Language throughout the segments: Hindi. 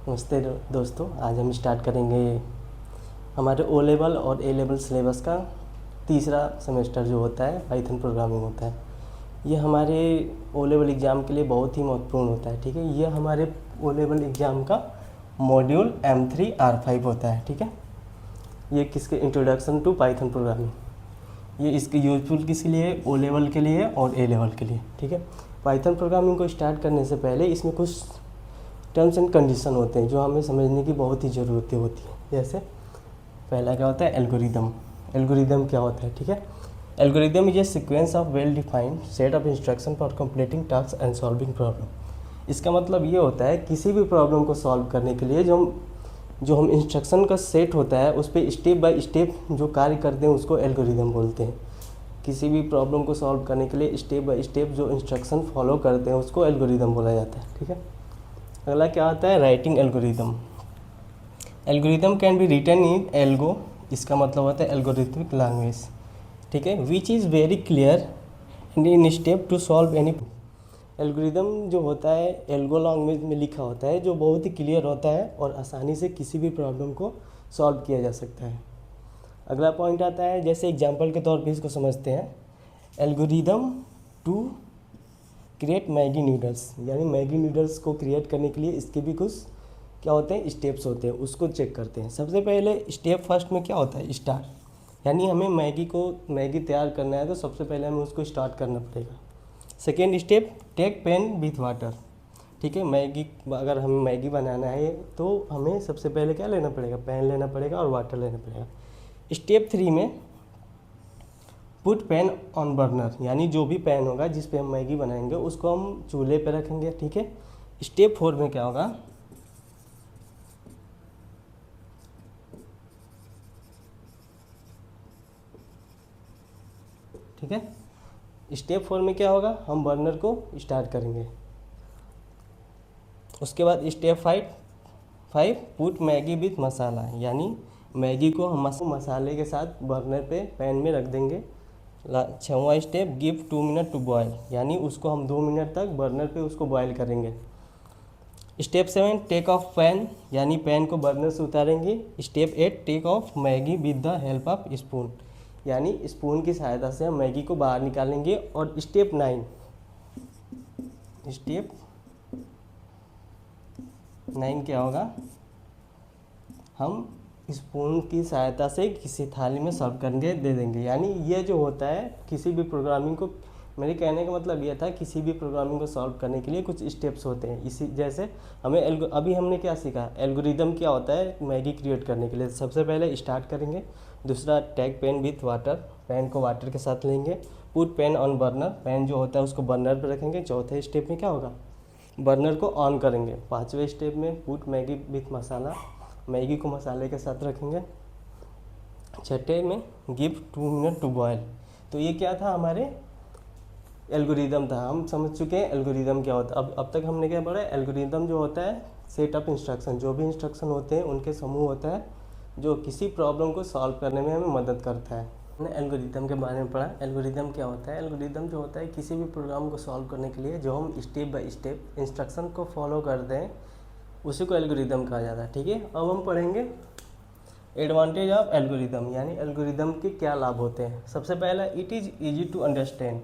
नमस्ते दोस्तों। आज हम स्टार्ट करेंगे हमारे ओ लेवल और ए लेवल सिलेबस का तीसरा सेमेस्टर जो होता है पाइथन प्रोग्रामिंग होता है। ये हमारे ओ लेवल एग्ज़ाम के लिए बहुत ही महत्वपूर्ण होता है। ठीक है, ये हमारे ओ लेवल एग्ज़ाम का मॉड्यूल M3R5 होता है। ठीक है, ये किसके इंट्रोडक्शन टू पाइथन प्रोग्रामिंग, ये इसके यूजफुल किसके लिए, ओ लेवल के लिए और ए लेवल के लिए। ठीक है, पाइथन प्रोग्रामिंग को स्टार्ट करने से पहले इसमें कुछ टर्म्स एंड कंडीशन होते हैं जो हमें समझने की बहुत ही ज़रूरतें होती है। जैसे पहला क्या होता है, एल्गोरिदम। एल्गोरिदम क्या होता है? ठीक है, algorithm is A sequence of well defined set of instruction for completing task and solving problem. इसका मतलब ये होता है किसी भी प्रॉब्लम को सॉल्व करने के लिए जो हम इंस्ट्रक्शन का सेट होता है उस पर स्टेप बाय स्टेप जो कार्य करते हैं उसको एल्गोरिदम बोलते हैं। किसी भी प्रॉब्लम को सॉल्व करने के लिए स्टेप बाय स्टेप जो इंस्ट्रक्शन फॉलो करते हैं उसको एल्गोरिदम बोला जाता है। ठीक है, अगला क्या आता है, writing algorithm. Algorithm can be written in algo, इसका मतलब होता है एल्गोरिथमिक लैंग्वेज। ठीक है, which is very clear and in step to solve any. Algorithm जो होता है एल्गो लैंग्वेज में लिखा होता है जो बहुत ही क्लियर होता है और आसानी से किसी भी प्रॉब्लम को सॉल्व किया जा सकता है। अगला पॉइंट आता है, जैसे एग्जांपल के तौर पे इसको समझते हैं, algorithm to create Maggi noodles, यानी मैगी नूडल्स को क्रिएट करने के लिए इसके भी कुछ क्या होते हैं, स्टेप्स होते हैं, उसको चेक करते हैं। सबसे पहले स्टेप फर्स्ट में क्या होता है, स्टार्ट, यानी हमें मैगी तैयार करना है तो सबसे पहले हमें उसको स्टार्ट करना पड़ेगा। Second step, take pan with water. ठीक है, अगर हमें मैगी बनाना है तो हमें सबसे पहले क्या लेना पड़ेगा, पैन लेना पड़ेगा और वाटर लेना पड़ेगा। स्टेप 3 में पुट पैन ऑन बर्नर, यानी जो भी पैन होगा जिस पे हम मैगी बनाएंगे उसको हम चूल्हे पे रखेंगे। ठीक है, स्टेप 4 में क्या होगा, ठीक है, स्टेप 4 में क्या होगा, हम बर्नर को स्टार्ट करेंगे। उसके बाद स्टेप 5 पुट मैगी विथ मसाला, यानी मैगी को हम मसाले के साथ बर्नर पे पैन में रख देंगे। 6वां step, give 2 minute to boil, यानी उसको हम 2 मिनट तक बर्नर पे उसको बॉयल करेंगे। स्टेप 7 टेक ऑफ पैन, यानी पैन को बर्नर से उतारेंगे। Step 8 take off Maggi with the help of spoon, यानी स्पून की सहायता से हम मैगी को बाहर निकालेंगे। और स्टेप 9 क्या होगा, हम स्पून की सहायता से किसी थाली में सर्व करके दे देंगे। यानी ये जो होता है किसी भी प्रोग्रामिंग को, मेरे कहने का मतलब ये था किसी भी प्रोग्रामिंग को सॉल्व करने के लिए कुछ स्टेप्स होते हैं। इसी जैसे हमें अभी हमने क्या सीखा, एल्गोरिदम क्या होता है मैगी क्रिएट करने के लिए। सबसे पहले स्टार्ट करेंगे, दूसरा take pan with water, pan को वाटर के साथ लेंगे। Put pan on burner, pan जो होता है उसको बर्नर पर रखेंगे। चौथे स्टेप में क्या होगा, बर्नर को ऑन करेंगे। 5वें स्टेप में put Maggi with masala, Maggi को मसाले के साथ रखेंगे। 6ठे में गिव 2 मिनट टू बॉयल। तो ये क्या था, हमारे एल्गोरिदम था। हम समझ चुके हैं एल्गोरिदम क्या होता है। अब तक हमने क्या पढ़ा, एल्गोरिदम जो होता है सेट ऑफ इंस्ट्रक्शन, जो भी इंस्ट्रक्शन होते हैं उनके समूह होता है जो किसी प्रॉब्लम को सॉल्व करने में हमें मदद करता है। हमने एल्गोरिदम के बारे में पढ़ा। एल्गोरिदम क्या होता है, एल्गोरिदम जो होता है किसी भी प्रोग्राम को सॉल्व करने के लिए जो हम स्टेप बाय स्टेप इंस्ट्रक्शन को फॉलो करते हैं उसी को एल्गोरिदम कहा जाता है। ठीक है, अब हम पढ़ेंगे एडवांटेज ऑफ एल्गोरिदम, यानी एल्गोरिदम के क्या लाभ होते हैं। सबसे पहला, it is easy to understand,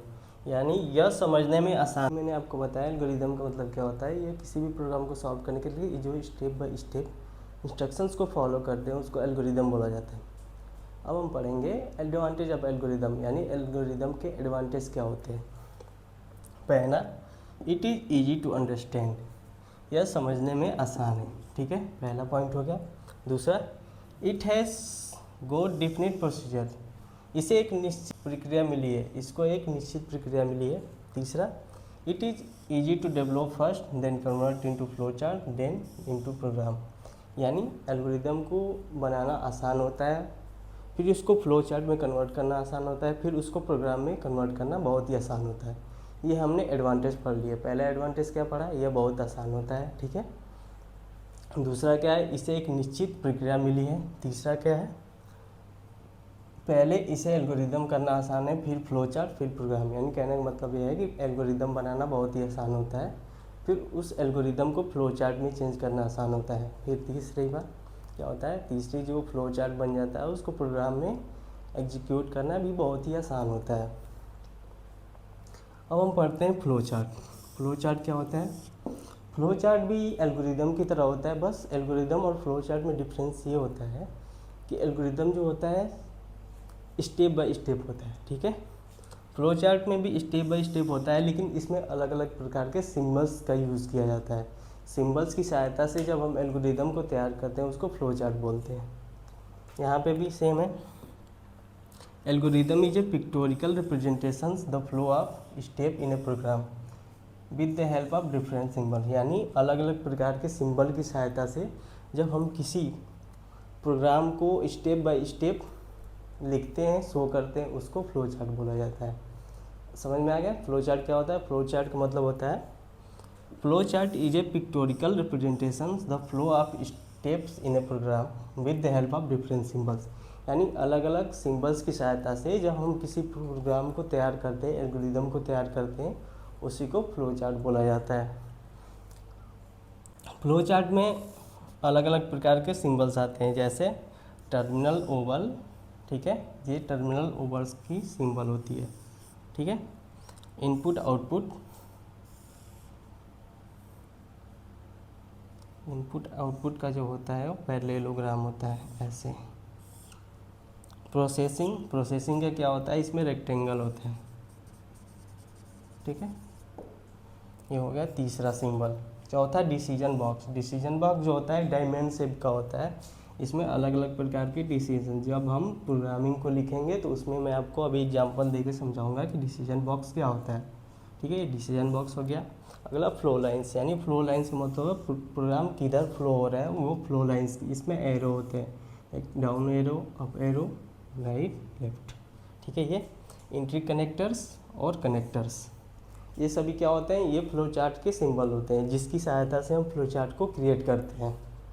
यानी यह समझने में आसान। मैंने आपको बताया एल्गोरिदम का मतलब क्या होता है, ये किसी भी प्रोग्राम को सॉल्व करने के लिए जो स्टेप बाय स्टेप इंस्ट्रक्शंस को फॉलो करते हैं उसको एल्गोरिदम बोला जाता है। अब हम पढ़ेंगे एडवांटेज ऑफ एल्गोरिदम, यानी एल्गोरिदम के एडवांटेज क्या होते हैं। पहला, it is easy to understand, यह समझने में आसान है। ठीक है, पहला पॉइंट हो गया। दूसरा, it has got definite procedure, इसे एक निश्चित प्रक्रिया मिली है, इसको एक निश्चित प्रक्रिया मिली है। तीसरा, it is easy to develop first then convert into flow chart then into program, यानी एल्गोरिदम को बनाना आसान होता है, फिर उसको फ्लो चार्ट में कन्वर्ट करना आसान होता है, फिर उसको प्रोग्राम में कन्वर्ट करना बहुत ही आसान होता है। ये हमने एडवांटेज पढ़ लिए। पहला एडवांटेज क्या पढ़ा, यह बहुत आसान होता है। ठीक है, दूसरा क्या है, इसे एक निश्चित प्रक्रिया मिली है। तीसरा क्या है, पहले इसे एल्गोरिदम करना आसान है, फिर फ्लो चार्ट, फिर प्रोग्राम, यानी कहने का मतलब यह है कि एल्गोरिदम बनाना बहुत ही आसान होता है। फिर उस एल्गोरिदम को फ्लो चार्ट में चेंज करना आसान होता है। फिर तीसरी बात क्या होता है, तीसरी जो फ्लो चार्ट बन जाता है उसको प्रोग्राम में एग्जीक्यूट करना भी बहुत ही आसान होता है। अब हम पढ़ते हैं फ्लो चार्ट। फ्लो चार्ट क्या होता है? फ्लो चार्ट भी एल्गोरिदम की तरह होता है, बस एल्गोरिदम और फ्लो चार्ट में डिफरेंस ये होता है कि एल्गोरिदम जो होता है स्टेप बाय स्टेप होता है, ठीक है। फ्लो चार्ट में भी स्टेप बाय स्टेप होता है, लेकिन इसमें अलग अलग प्रकार के सिम्बल्स का यूज़ किया जाता है। सिम्बल्स की सहायता से जब हम एल्गोरिदम को तैयार करते हैं उसको फ्लो चार्ट बोलते हैं। यहाँ पे भी सेम है। Algorithm is a pictorical representations the flow of step in a program with the help of different symbol, यानी अलग अलग प्रकार के सिंबल की सहायता से जब हम किसी प्रोग्राम को स्टेप बाय स्टेप लिखते हैं, शो करते हैं, उसको फ्लो चार्ट बोला जाता है। समझ में आ गया? फ्लो चार्ट क्या होता है? फ्लो चार्ट का मतलब होता है flow chart is a pictorical representations the flow of steps in a program with the help of different symbols, यानी अलग अलग सिंबल्स की सहायता से जब हम किसी प्रोग्राम को तैयार करते हैं, एल्गोरिदम को तैयार करते हैं, उसी को फ्लो चार्ट बोला जाता है। फ्लो चार्ट में अलग अलग प्रकार के सिंबल्स आते हैं, जैसे टर्मिनल ओवल, ठीक है, ये टर्मिनल ओवल्स की सिंबल होती है, ठीक है। इनपुट आउटपुट, इनपुट आउटपुट का जो होता है वो पैरेललोग्राम होता है ऐसे। प्रोसेसिंग, प्रोसेसिंग का क्या होता है, इसमें रेक्टेंगल होते हैं, ठीक है। ये हो गया तीसरा सिंबल। चौथा डिसीजन बॉक्स। डिसीजन बॉक्स जो होता है डायमंड शेप का होता है, इसमें अलग अलग प्रकार के डिसीजन, जब हम प्रोग्रामिंग को लिखेंगे तो उसमें मैं आपको अभी एग्जांपल देकर समझाऊंगा कि डिसीजन बॉक्स क्या होता है, ठीक है। ये डिसीजन बॉक्स हो गया। अगला फ्लो लाइन्स, यानी फ्लो लाइन्स का मतलब प्रोग्राम किधर फ्लो हो रहा है वो फ्लो लाइन्स, इसमें एरो होते हैं, एक down arrow, up arrow, right, left, ठीक है। ये एंट्री कनेक्टर्स और कनेक्टर्स, ये सभी क्या होते हैं, ये फ्लो चार्ट के सिंबल होते हैं जिसकी सहायता से हम फ्लो चार्ट को क्रिएट करते हैं।